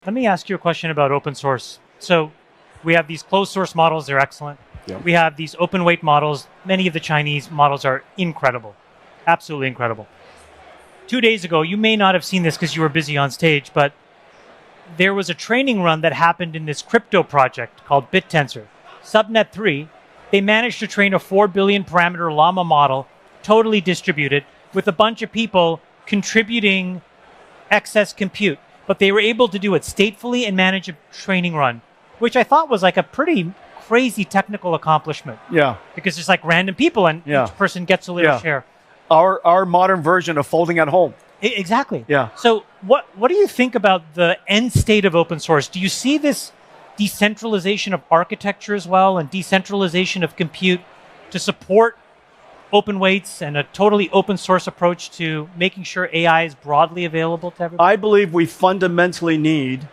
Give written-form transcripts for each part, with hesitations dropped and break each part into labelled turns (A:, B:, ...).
A: Let me ask you a question about open source. So we have these closed source models, they're excellent.
B: Yeah.
A: We have these open weight models. Many of the Chinese models are incredible, absolutely incredible. 2 days ago, you may not have seen this because you were busy on stage, but there was a training run that happened in this crypto project called Bittensor. Subnet 3, they managed to train a 4 billion parameter llama model, totally distributed, with a bunch of people contributing excess compute. But they were able to do it statefully and manage a training run, which I thought was like a pretty crazy technical accomplishment.
B: Yeah.
A: Because it's like random people and each person gets a little share.
B: Our modern version of folding at home.
A: Exactly.
B: Yeah.
A: So what do you think about the end state of open source? Do you see this decentralization of architecture as well and decentralization of compute to support open weights and a totally open source approach to making sure AI is broadly available to everybody?
B: I believe we fundamentally need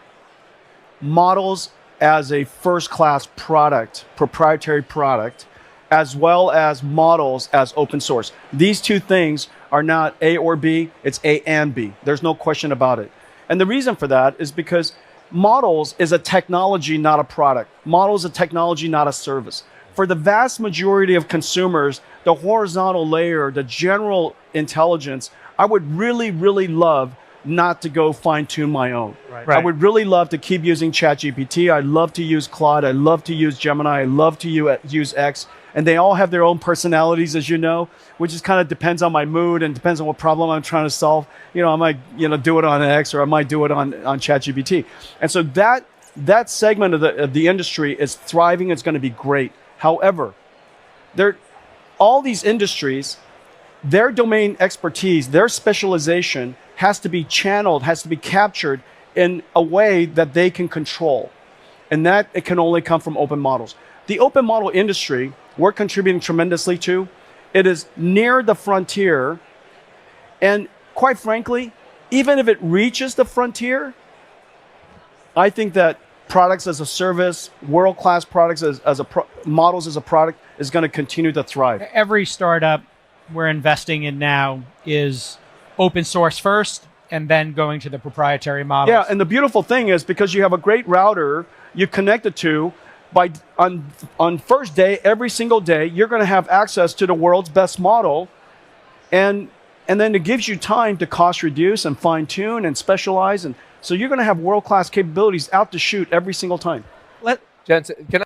B: models as a first-class product, proprietary product, as well as models as open source. These two things are not A or B, it's A and B. There's no question about it. And the reason for that is because models is a technology, not a product. Models is a technology, not a service. For the vast majority of consumers, the horizontal layer, the general intelligence, I would really, really love not to go fine-tune my own.
A: Right.
B: I would really love to keep using ChatGPT. I love to use Claude. I love to use Gemini. I love to use X. And they all have their own personalities, as you know, which just kind of depends on my mood and depends on what problem I'm trying to solve. You know, I might do it on X or I might do it on ChatGPT. And so that segment of the industry is thriving. It's going to be great. However, all these industries, their domain expertise, their specialization has to be channeled, has to be captured in a way that they can control. And that it can only come from open models. The open model industry, we're contributing tremendously to. It is near the frontier. And quite frankly, even if it reaches the frontier, I think that products as a service, world-class products models as a product is going to continue to thrive.
C: Every startup we're investing in now is open source first and then going to the proprietary models.
B: Yeah, and the beautiful thing is because you have a great router you connect it to, on first day, every single day, you're going to have access to the world's best model, and then it gives you time to cost reduce and fine tune and specialize, and so you're going to have world-class capabilities out to shoot every single time.
D: Jensen, can I